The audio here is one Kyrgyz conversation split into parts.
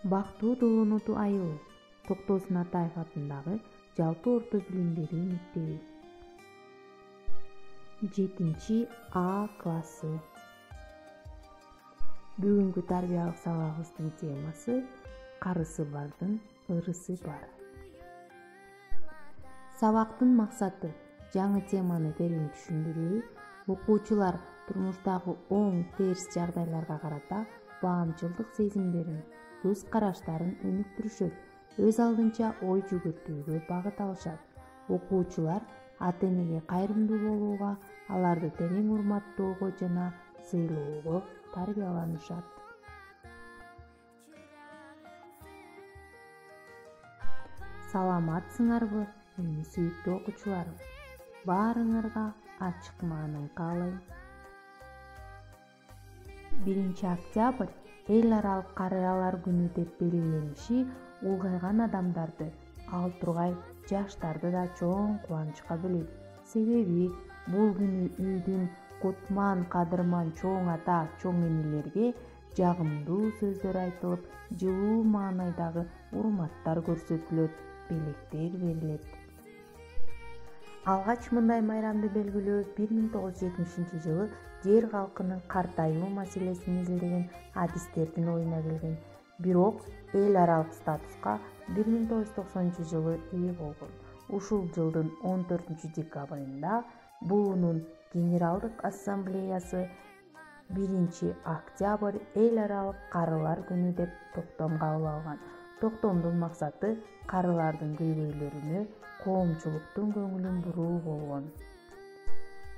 Бактуу Долоноту айылы Токтосун Атаев атындагы жалпы орто билим берүү мектеби. 7А классы. Бүгүнкү тарбиялык сабагыбыздын темасы карысы бардын ырысы бар. Сабактын максаты жаңы теманы терең түшүндүрүү, окуучулар турмуштагы оң терс жагдайларга карата баамчылдык сезимдерин, көз караштарын өнүктүрүшөт, өз алдынча ой жүгүртүүгө багыт алышат. Окуучулар ата-энеге кайрымдуу болууга, аларды терең урматтоого жана сыйлоого тарбияланышат. Саламатсыңарбы, менин сүйүктүү окуучуларым? Баарыңарга ачык маанай каалайм. 1 октябрь эл аралык карыялар күнү деп белгилениши улгайган адамдарды, ал тургай жаштарды да чоң кубанычка бөлөйт. Себеби бул күнү үйдүн кутман, кадырман чоң ата, чоң энелерге жагымдуу сөздөр айтылып, жылуу маанайдагы урматтар көрсөтүлөт, белектер берилет. Алгач мындай майрамды белгилөө 1970 жылы жер калкынын картайуу маселесин изилдеген адистердин оюна келген. Бирок эл аралык статуска 1990 ээ болгон. Ушул жылдын 14 декабрында буунун Генералдык ассамблеясы 1 октябрь эл аралык карылар күнү деп токтом кабыл алган. Токтомдун максаты карылардын көйгөйлөрүнө коомчулуктун көңүлүн буруу болгон.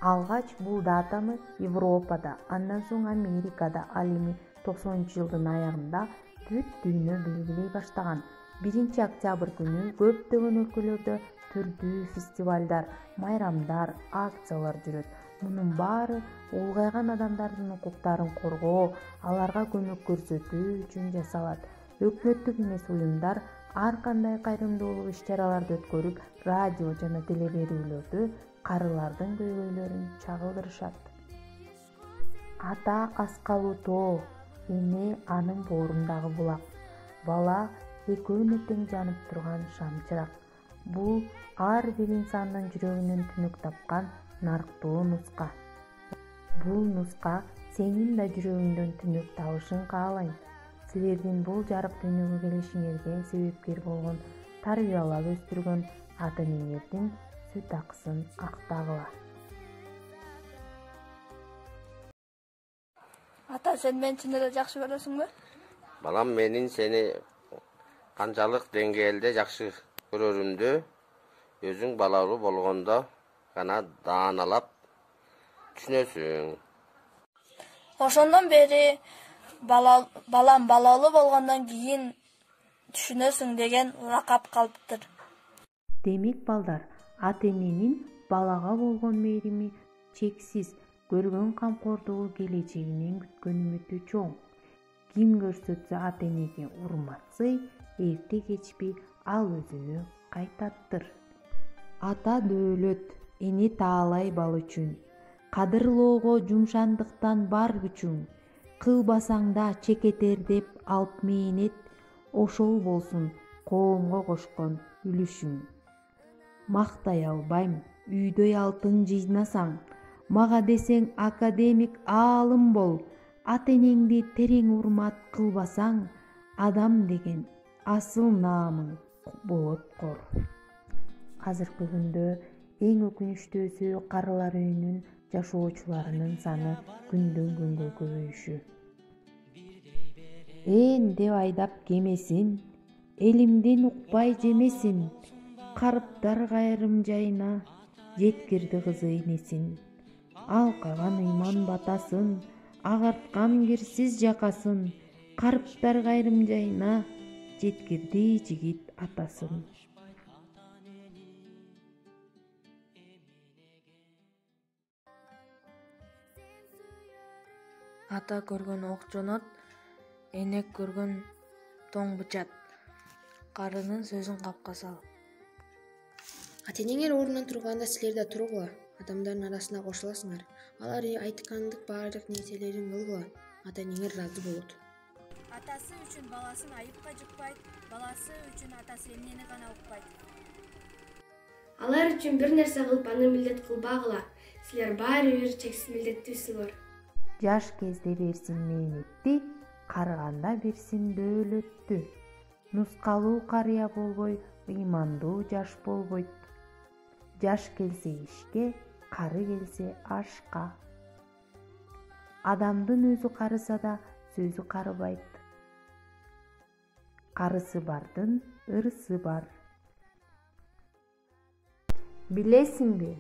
Алгач бул датаны Европада, андан соң Америкада, ал эми 90-жылдын аягында бүт дүйнө белгилей баштаган. 1 октябрь күнү көптөгөн өлкөлөрдө түрдүү фестивалдар, майрамдар, акциялар жүрөт. Мунун баары улгайган адамдардын укуктарын коргоо, аларга көмөк көрсөтүү үчүн жасалат. Өкмөттүк эмес уюмдар ар кандай кайрымдуулук иш-чараларды өткөрүп, радио жана телеберүүлөрдө карылардын көйгөйлөрүн чагылдырышат. Ата каскалуу тоо, эне анын боорундагы булак, бала экөөнө тең жанып турган шамчырак. Бул ар бир инсандын жүрөгүнөн түнүк тапкан нарктуу нуска. Бул нуска сенин да жүрөгүңдөн түнүк табышын каалайм. Силердин бул жарык дүйнөгө келишиңерге себепкер болгон, тарбиялап өстүргөн ата-энеңердин сүт акысын актагыла. Ата, сен мени чын эле жакшы көрөсүңбү? Балам, менин сени канчалык деңгээлде жакшы көрөрүмдү өзүң балалуу болгондо гана дааналап түшүнөсүң. Ошондон бери балам балалуу болгондон кийин түшүнөсүң деген лакап калыптыр. Демек балдар, ата-эненин балага болгон мээрими чексиз, көргөн камкордугу келечегинен күткөн үмүтү чоң. Ким көрсөтсө ата-энеге урмат сый, эрте кечпи ал өзүнө кайтаттыр. Ата дөөлөт, эне таалай бал үчүн, кадырлоого жумшандыктан бар күчүң, кылбасаң да чекетер деп алып мээнет, ошол болсун коомго кошкон үлүшүң. Мактай албайм, үйдөй алтын жыйнасаң, мага десең академик аалым бол, ата-энеңди терең урмат кылбасаң, адам деген асыл наамың болот кор. Азыркы күндө эң өкүнүчтүүсү карылар үйүнүн жашоочуларынын саны күндөн күнгө көбөйүшү. Деп айдап кемесин, элимден укпай жемесин, карыптар кайрым жайына жеткирди кызы энесин. Алкаган ыйман батасын, агарткан кирсиз жакасын, карыптар кайрым жайына жеткирди жигит атасын. Ата көргөн ок жонот, энек көргөн тоң бычат. Карынын сөзүн капка сал. Ата-энеңер ордунан турганда силер да тургула, адамдардын арасына кошуласыңар. Алар айткандык баардык нерселерин кылгыла. Ата-энеңер ыраазы болот. Атасы үчүн баласын айыпка жыкпайт, баласы үчүн атасы эмнени гана укпайт. Алар үчүн бир нерсе кылып аны милдет кылбагыла. Силер баары бир чексиз милдеттүүсүңөр. Жаш кезде берсин мээнетти, карыганда берсин дөөлөттү. Нускалуу карыя болбой, ыймандуу жаш болбойт. Жаш келсе ишке, кары келсе ашка. Адамдын өзү карыса да сөзү карыбайт. Карысы бардын ырысы бар. Билесиңби?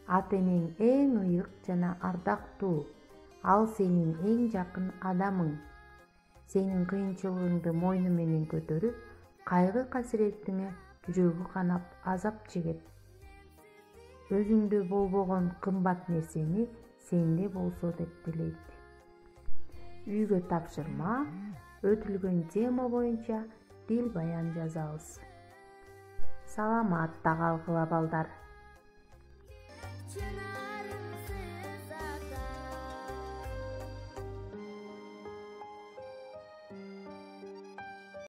Ата энең эң ыйык жана ардактуу. Ал сенин эң жакын адамың. Сенин кыйынчылыгыңды мойну менен көтөрүп, кайгы касиретиңе жүрөгү канап азап чегет. Өзүңдө болбогон кымбат нерсени сенде болсо деп тилейт. Үйгө тапшырма, өтүлгөн тема боюнча дил баян жазабыз. Саламатта калгыла балдар.